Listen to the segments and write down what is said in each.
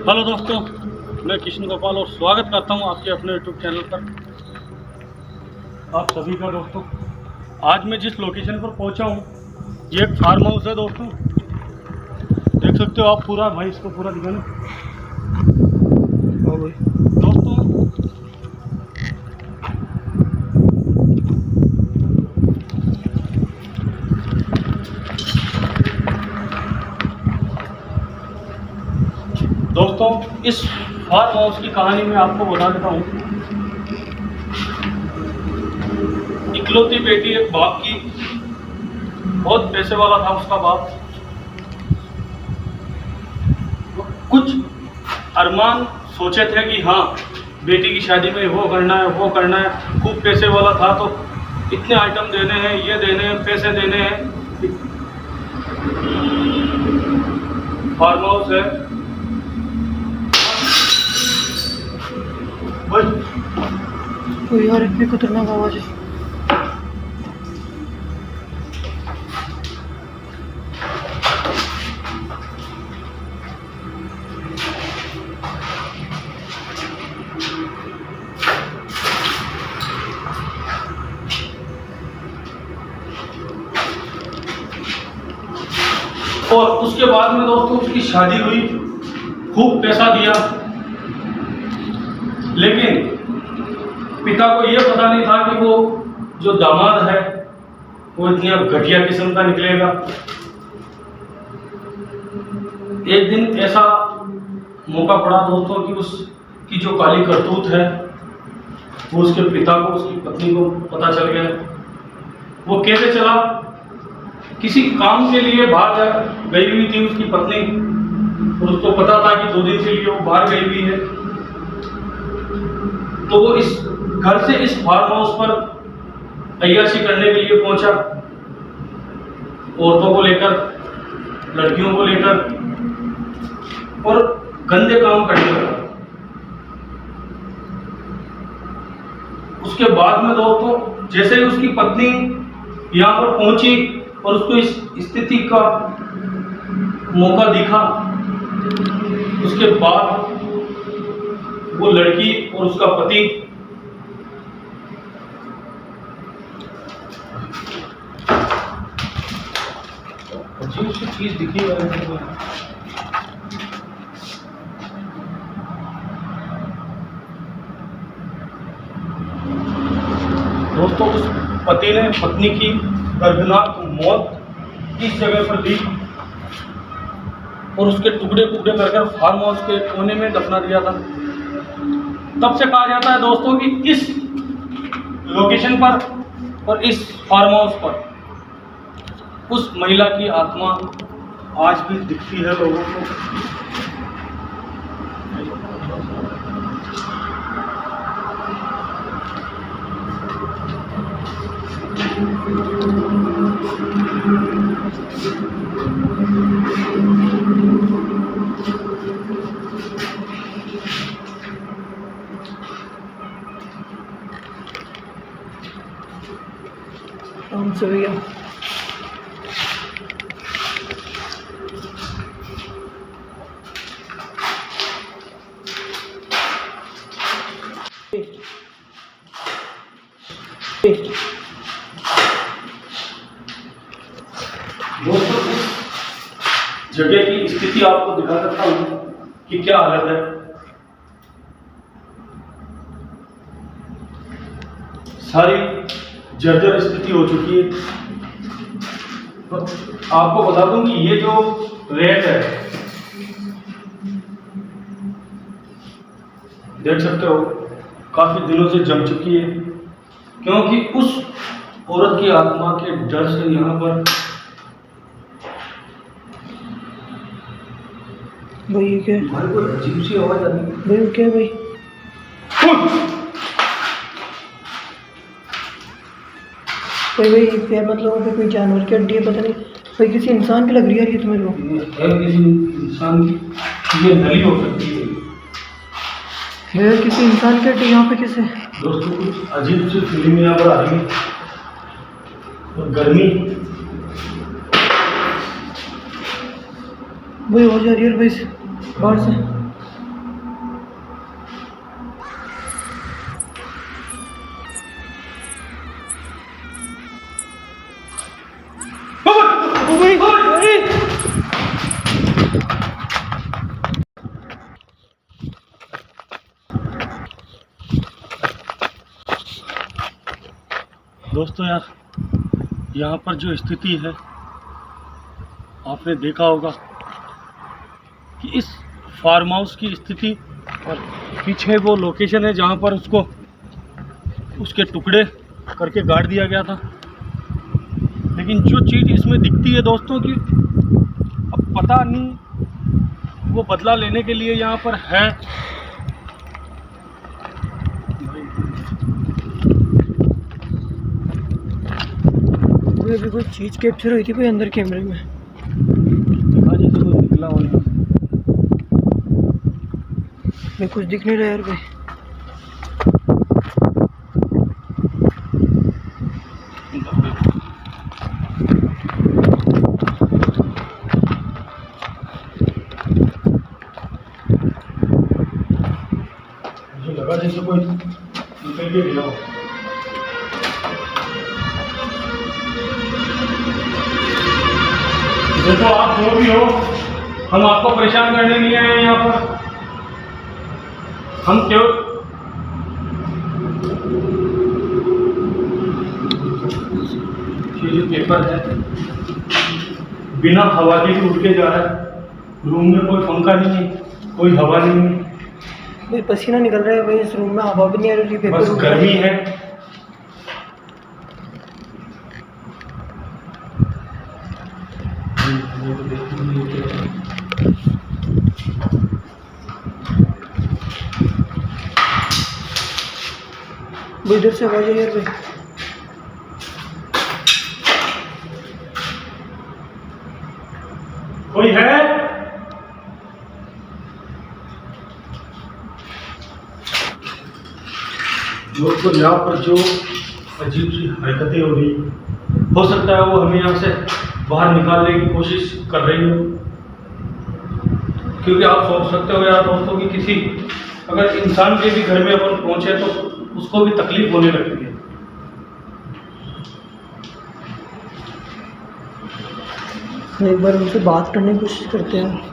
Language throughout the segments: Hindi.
हेलो दोस्तों, मैं कृष्ण गोपाल और स्वागत करता हूं आपके अपने यूट्यूब चैनल पर आप सभी का। दोस्तों, आज मैं जिस लोकेशन पर पहुंचा हूं ये एक फार्म हाउस है। दोस्तों, देख सकते हो आप पूरा, भाई इसको पूरा दिखाना। दोस्तों, इस फार्म हाउस की कहानी मैं आपको बता देता हूँ। इकलौती बेटी एक बाप की, बहुत पैसे वाला था उसका बाप। कुछ अरमान सोचे थे कि हाँ, बेटी की शादी में वो करना है वो करना है। खूब पैसे वाला था तो इतने आइटम देने हैं, ये देने हैं, पैसे देने हैं। फार्म हाउस है। यार इतनी खतरनाक आवाज है। और उसके बाद में दोस्तों उसकी शादी हुई, खूब पैसा दिया, लेकिन पिता को यह पता नहीं था कि वो जो दामाद है वो इतनी घटिया किस्म का निकलेगा। एक दिन ऐसा मौका पड़ा दोस्तों कि उसकी जो काली करतूत है वो उसके पिता को, उसकी पत्नी को पता चल गया। वो कैसे चला? किसी काम के लिए बाहर गई हुई थी उसकी पत्नी, और उसको पता था कि 2 दिन के लिए वो बाहर गई हुई है। तो वो इस घर से इस फार्म हाउस पर अय्याशी करने के लिए पहुंचा, औरतों को लेकर, लड़कियों को लेकर, और गंदे काम करने लगा। उसके बाद में दोस्तों जैसे ही उसकी पत्नी यहाँ पर पहुंची और उसको इस स्थिति का मौका दिखा, उसके बाद वो लड़की और उसका पति अजीब सी चीज दिखी दोस्तों। उस पति ने पत्नी की दर्दनाक मौत इस जगह पर दी और उसके टुकड़े टुकड़े कर फार्म हाउस के कोने में दफना दिया था। तब से कहा जाता है दोस्तों कि इस लोकेशन पर और इस फार्म हाउस पर उस महिला की आत्मा आज भी दिखती है लोगों को। भैया दोस्तों, इस जगह की स्थिति आपको दिखा सकता हूं कि क्या हालत है। सारी जर्जर स्थिति हो चुकी है। तो आपको बता दूं कि ये जो रेत है, देख सकते हो काफी दिनों से जम चुकी है, क्योंकि उस औरत की आत्मा के डर से यहाँ पर भाई ये क्या? भाई कोई अजीब सी आवाज आ रही है। भाई क्या भाई? भाई क्या मतलब है? कोई जानवर की हड्डी है? पता नहीं भाई, किसी इंसान की लग रही है ये तुम्हें लोग। किसी इंसान की ये नली हो सकती है भैया, किसी इंसान की हड्डी यहाँ पे किसे? दोस्तों, कुछ अजीब सी फीलिंग यहाँ पर आ रही है और गर्मी भाई हो जा रही है भाई बाहर से। दोस्तों यार, यहाँ पर जो स्थिति है आपने देखा होगा कि इस फार्म हाउस की स्थिति, और पीछे वो लोकेशन है जहाँ पर उसको उसके टुकड़े करके गाड़ दिया गया था। लेकिन जो चीज़ इसमें दिखती है दोस्तों कि अब पता नहीं वो बदला लेने के लिए यहाँ पर है। अभी कोई चीज़ कैप्चर हुई थी भाई अंदर कैमरे में। जैसे कोई निकला हो मैं कुछ दिख नहीं रहा यार भाई। मुझे लगा जैसे कोई निकल के गया हो। देखो आप जो भी हो, हम आपको परेशान करने नहीं आए हैं यहाँ पर। हम क्यों ये जो पेपर है बिना हवा के भी उड़ के जा रहा है। रूम में कोई पंखा नहीं है, कोई हवा नहीं है, भाई पसीना निकल रहा है भाई। इस रूम में हवा भी नहीं आ रही, पेपर बस गर्मी है। भाई इधर से आवाज आई यार भाई। कोई है? दोस्तों यहाँ पर जो अजीब सी हरकतें हो रही, हो सकता है वो हमें यहाँ से बाहर निकालने की कोशिश कर रही हो। क्योंकि आप सोच सकते हो यार दोस्तों कि किसी अगर इंसान के भी घर में अपन पहुंचे तो उसको भी तकलीफ होने लगती है। एक बार उनसे बात करने की कोशिश करते हैं।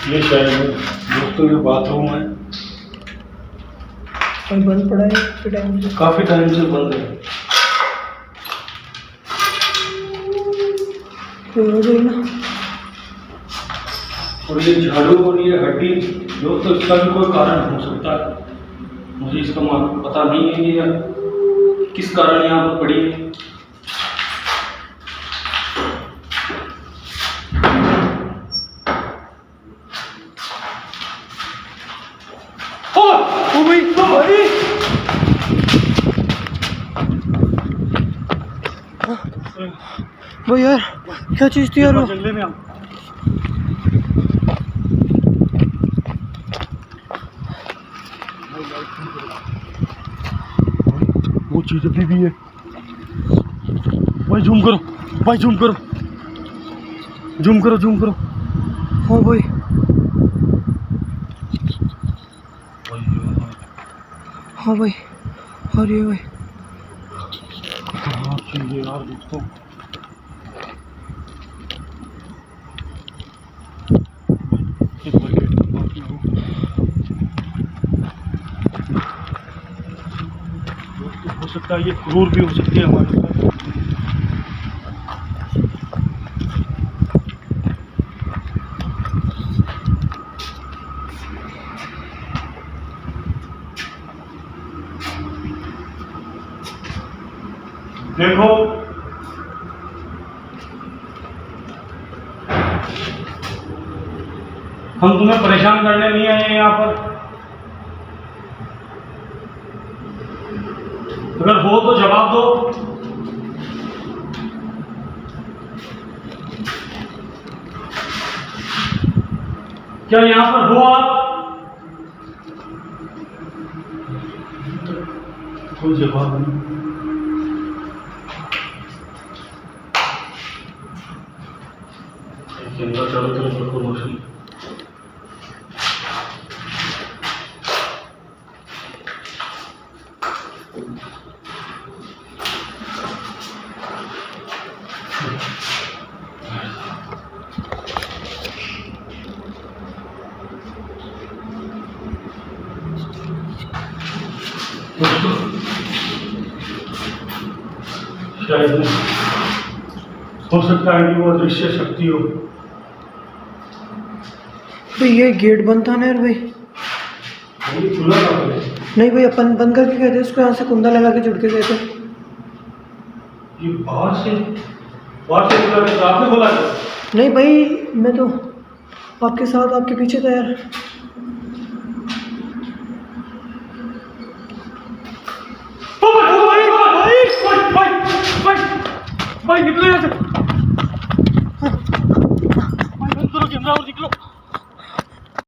ये शायद दोस्तों ये बाथरूम है, कोई बंद पड़ा है काफी टाइम से। काफी टाइम से बंद है। तो हो गई ना। और ये झाड़ू और ये हड्डी दोस्तों इसका भी कोई कारण हो सकता है। मुझे इसका पता नहीं है कि यार किस कारण यहाँ पर पड़ी है। ओ भाई भाई भाई यार क्या चीज़ थी यार वो? जंगले में वो चीज अभी भी है। भाई जूम करो, भाई जूम करो, जूम करो, जूम करो। हाँ भाई हाँ भाई अरे भाई खतरनाक चीज है यार दोस्तों। हो सकता है ये क्रूर भी हो सकती है हमारे साथ। देखो हम तुम्हें परेशान करने नहीं आए हैं यहाँ पर। अगर हो तो जवाब दो। क्या यहाँ पर हो आप? कोई जवाब नहीं। कैमरा चालू करो, बिल्कुल रोशनी। शायद हो सकता है कि वो अदृश्य शक्ति हो। भाई ये गेट बंद था ना यार भाई। ये खुला था पहले। नहीं भाई, अपन बंद करके गए थे, उसको यहाँ से कुंदा लगा के जुड़ के गए थे। ये बाहर से खुला था, आपने खोला था? नहीं भाई, मैं तो आपके साथ आपके पीछे था यार। भाई निकलो यहाँ से। भाई बंद करो कैमरा और निकलो।